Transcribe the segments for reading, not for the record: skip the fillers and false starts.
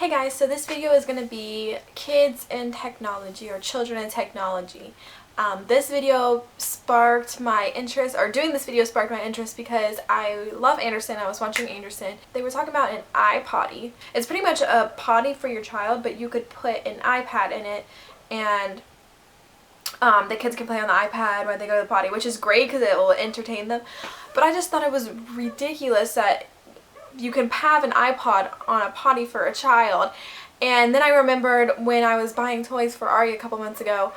Hey guys, so this video is going to be kids and technology, or children and technology. This video sparked my interest, or doing this video sparked my interest because I love Anderson. I was watching Anderson. They were talking about an iPotty. It's pretty much a potty for your child, but you could put an iPad in it, and the kids can play on the iPad when they go to the potty, which is great because it will entertain them. But I just thought it was ridiculous that you can have an iPod on a potty for a child. And then I remembered when I was buying toys for Ari a couple months ago,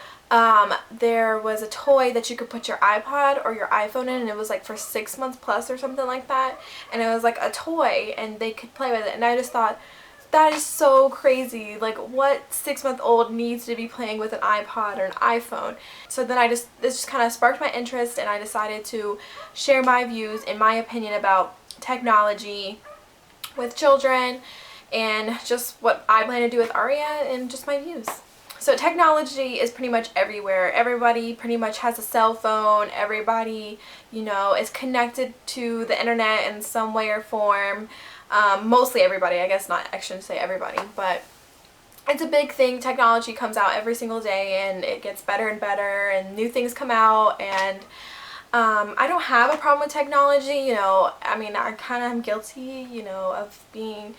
there was a toy that you could put your iPod or your iPhone in, and it was like for 6 months plus or something like that. And it was like a toy and they could play with it. And I just thought, that is so crazy. Like, what 6-month-old needs to be playing with an iPod or an iPhone? So then this just kind of sparked my interest, and I decided to share my views and my opinion about technology with children and just what I plan to do with Aria and just my views. So technology is pretty much everywhere. Everybody pretty much has a cell phone. Everybody, is connected to the internet in some way or form. Mostly everybody, I guess I shouldn't say everybody, but it's a big thing. Technology comes out every single day and it gets better and better and new things come out, and I don't have a problem with technology. I kind of am guilty, of being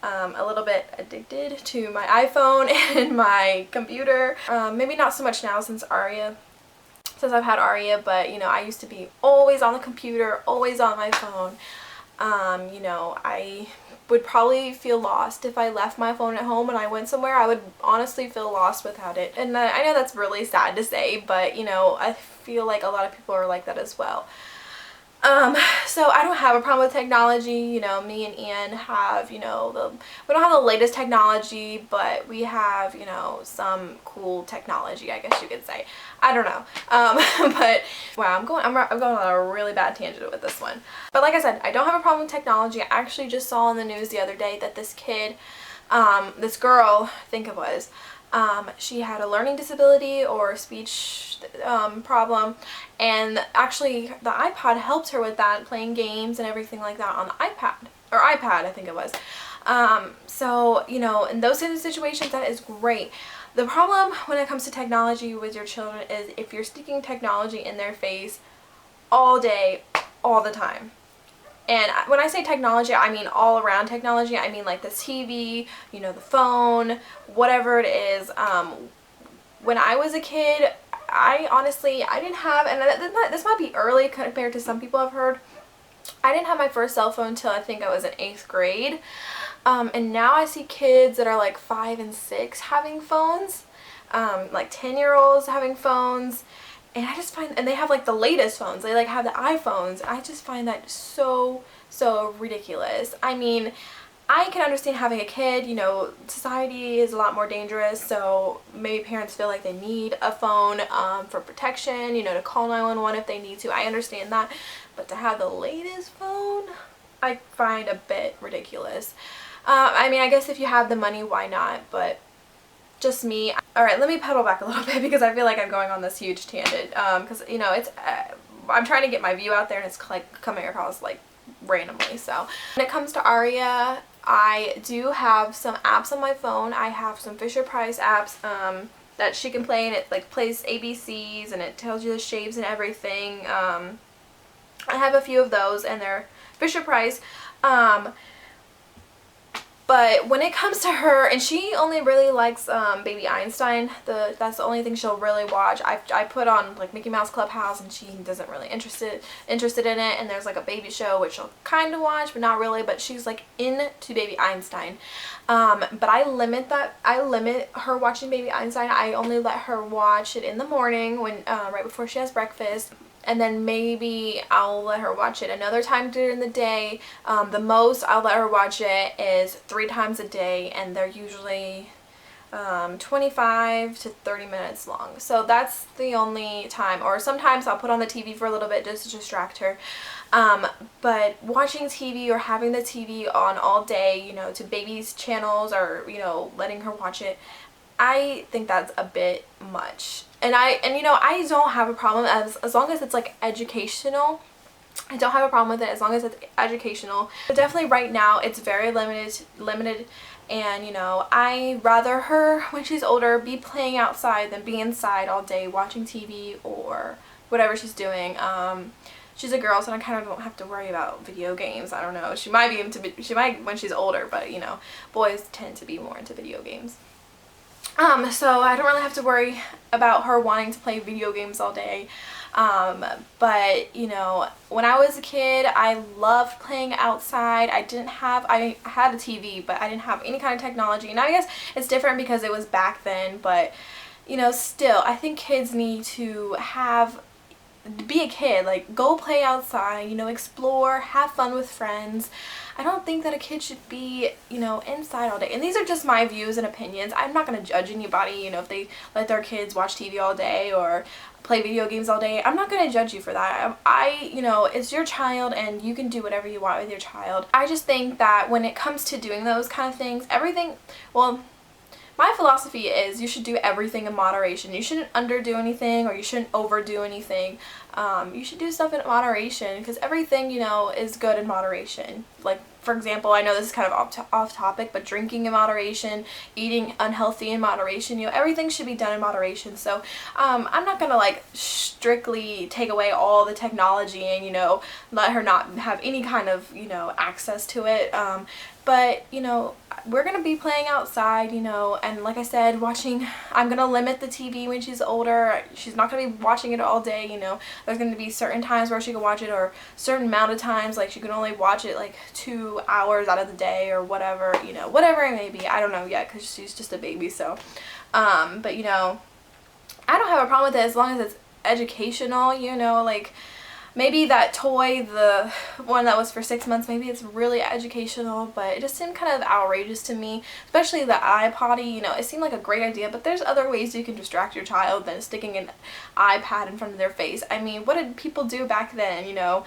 a little bit addicted to my iPhone and my computer. Maybe not so much now since I've had Aria, but I used to be always on the computer, always on my phone. I would probably feel lost if I left my phone at home and I went somewhere. I would honestly feel lost without it. And I know that's really sad to say, but I feel like a lot of people are like that as well. So I don't have a problem with technology. Me and Ian have, we don't have the latest technology, but we have, some cool technology, I guess you could say. I don't know. But wow, I'm going on a really bad tangent with this one. But like I said, I don't have a problem with technology. I actually just saw on the news the other day that this kid, this girl, I think it was, she had a learning disability or speech problem, and actually the iPod helped her with that, playing games and everything like that on the iPad I think it was. So in those kind of situations, that is great. The problem when it comes to technology with your children is if you're sticking technology in their face all day, all the time. And when I say technology, I mean all around technology. I mean like the TV, the phone, whatever it is. When I was a kid, I didn't have, and this might be early compared to some people I've heard, I didn't have my first cell phone until I think I was in 8th grade. And now I see kids that are like 5 and 6 having phones, like 10-year-olds having phones. And I just find, and they have like the latest phones, they like have the iPhones. I just find that so ridiculous. I mean, I can understand having a kid, society is a lot more dangerous, so maybe parents feel like they need a phone for protection, to call 911 if they need to. I understand that, but to have the latest phone, I find a bit ridiculous. I guess if you have the money, why not, but just me. Alright, let me pedal back a little bit because I feel like I'm going on this huge tangent, because it's I'm trying to get my view out there and it's like coming across like randomly. So when it comes to Aria, I do have some apps on my phone. I have some Fisher-Price apps that she can play, and it like plays ABCs and it tells you the shapes and everything. I have a few of those and they're Fisher-Price. But when it comes to her, and she only really likes Baby Einstein, that's the only thing she'll really watch. I put on like Mickey Mouse Clubhouse and she doesn't really interested in it, and there's like a baby show which she'll kind of watch but not really, but she's like into Baby Einstein. But I limit her watching Baby Einstein. I only let her watch it in the morning when right before she has breakfast. And then maybe I'll let her watch it another time during the day. The most I'll let her watch it is 3 times a day, and they're usually 25 to 30 minutes long. So that's the only time. Or sometimes I'll put on the TV for a little bit just to distract her. But watching TV or having the TV on all day, to baby's channels, or letting her watch it, I think that's a bit much. And I don't have a problem as long as it's like educational. I don't have a problem with it as long as it's educational. But definitely right now it's very limited, and you know, I rather her when she's older be playing outside than be inside all day watching TV or whatever she's doing. She's a girl, so I kind of don't have to worry about video games. I don't know. She might when she's older, but you know, boys tend to be more into video games. So I don't really have to worry about her wanting to play video games all day. But you know, when I was a kid, I loved playing outside. I had a TV, but I didn't have any kind of technology. And I guess it's different because it was back then, but you know, still, I think kids need to be a kid, like go play outside, you know, explore, have fun with friends. I don't think that a kid should be, you know, inside all day. And these are just my views and opinions. I'm not going to judge anybody, you know, if they let their kids watch TV all day or play video games all day. I'm not going to judge you for that. You know, it's your child and you can do whatever you want with your child. I just think that when it comes to doing those kind of things, my philosophy is you should do everything in moderation. You shouldn't underdo anything or you shouldn't overdo anything. You should do stuff in moderation because everything, you know, is good in moderation. Like, for example, I know this is kind of off topic, but drinking in moderation, eating unhealthy in moderation, you know, everything should be done in moderation. So I'm not going to like strictly take away all the technology and, you know, let her not have any kind of, you know, access to it. But, you know, we're going to be playing outside, you know, and like I said, I'm going to limit the TV when she's older. She's not going to be watching it all day, you know. There's going to be certain times where she can watch it or certain amount of times, like she can only watch it like 2 hours out of the day or whatever, you know, whatever it may be. I don't know yet because she's just a baby, so. But, you know, I don't have a problem with it as long as it's educational, you know, like maybe that toy, the one that was for 6 months, maybe it's really educational, but it just seemed kind of outrageous to me, especially the iPod-y, you know, it seemed like a great idea, but there's other ways you can distract your child than sticking an iPad in front of their face. I mean, what did people do back then, you know?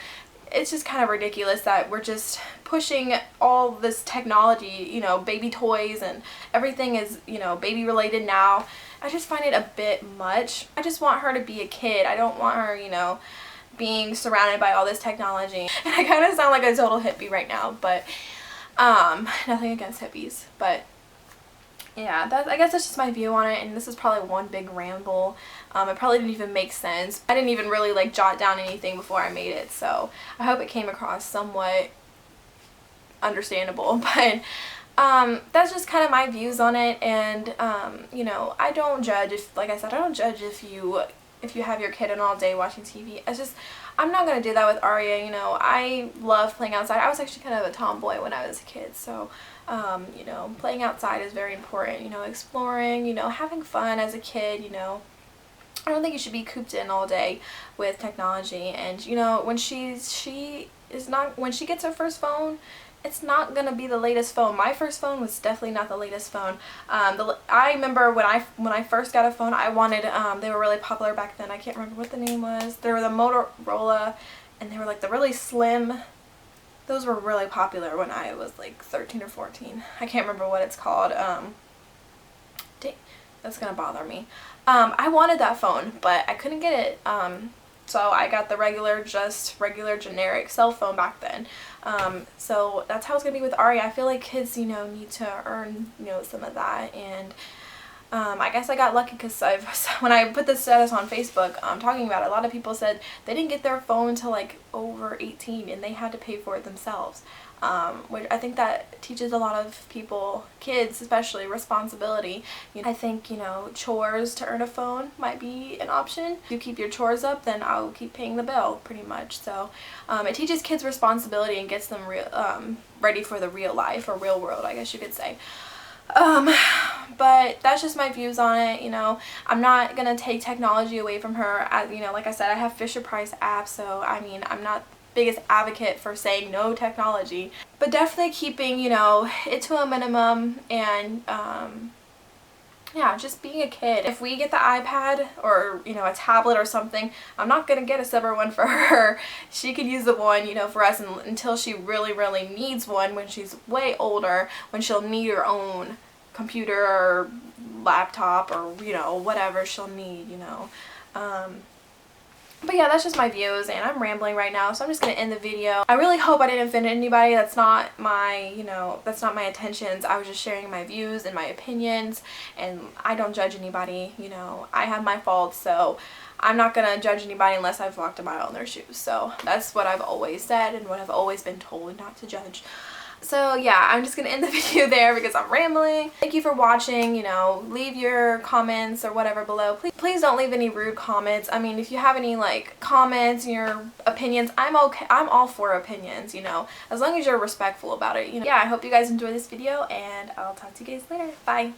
It's just kind of ridiculous that we're just pushing all this technology, you know, baby toys and everything is, you know, baby related now. I just find it a bit much. I just want her to be a kid. I don't want her, you know, being surrounded by all this technology. And I kind of sound like a total hippie right now, but nothing against hippies, but yeah, I guess that's just my view on it, and this is probably one big ramble. It probably didn't even make sense. I didn't even really like jot down anything before I made it, so I hope it came across somewhat understandable. But that's just kind of my views on it, and you know, I don't judge like I said, I don't judge if you have your kid in all day watching TV. It's just, I'm not going to do that with Aria, you know. I love playing outside. I was actually kind of a tomboy when I was a kid, so, you know, playing outside is very important, you know, exploring, you know, having fun as a kid, you know. I don't think you should be cooped in all day with technology, and, you know, when she gets her first phone, it's not gonna be the latest phone. My first phone was definitely not the latest phone. I remember when I first got a phone, I wanted, they were really popular back then. I can't remember what the name was. They were the Motorola, and they were like the really slim. Those were really popular when I was like 13 or 14. I can't remember what it's called. Dang, that's gonna bother me. I wanted that phone, but I couldn't get it. So I got the regular generic cell phone back then. So that's how it's gonna be with Aria. I feel like kids, you know, need to earn, you know, some of that, and I guess I got lucky because when I put this status on Facebook talking about it, a lot of people said they didn't get their phone until like over 18 and they had to pay for it themselves. Which I think that teaches a lot of people, kids especially, responsibility. You know, I think, you know, chores to earn a phone might be an option. If you keep your chores up, then I'll keep paying the bill, pretty much. So it teaches kids responsibility and gets them ready for the real life, or real world, I guess you could say. But that's just my views on it. You know, I'm not gonna take technology away from her. You know, like I said, I have Fisher-Price apps, so I mean, I'm not biggest advocate for saying no technology, but definitely keeping, you know, it to a minimum, and yeah, just being a kid. If we get the iPad or, you know, a tablet or something, I'm not gonna get a separate one for her. She could use the one, you know, for us until she really needs one when she's way older, when she'll need her own computer or laptop or, you know, whatever she'll need, you know. But yeah, that's just my views, and I'm rambling right now, so I'm just gonna end the video. I really hope I didn't offend anybody. That's not my, that's not my intentions. I was just sharing my views and my opinions, and I don't judge anybody. I have my faults, so I'm not gonna judge anybody unless I've walked a mile in their shoes. So that's what I've always said and what I've always been told, not to judge. So yeah, I'm just gonna end the video there because I'm rambling. Thank you for watching. Leave your comments or whatever below. Please don't leave any rude comments. I mean, if you have any like comments, your opinions, I'm okay. I'm all for opinions, as long as you're respectful about it. Yeah, I hope you guys enjoy this video, and I'll talk to you guys later. Bye.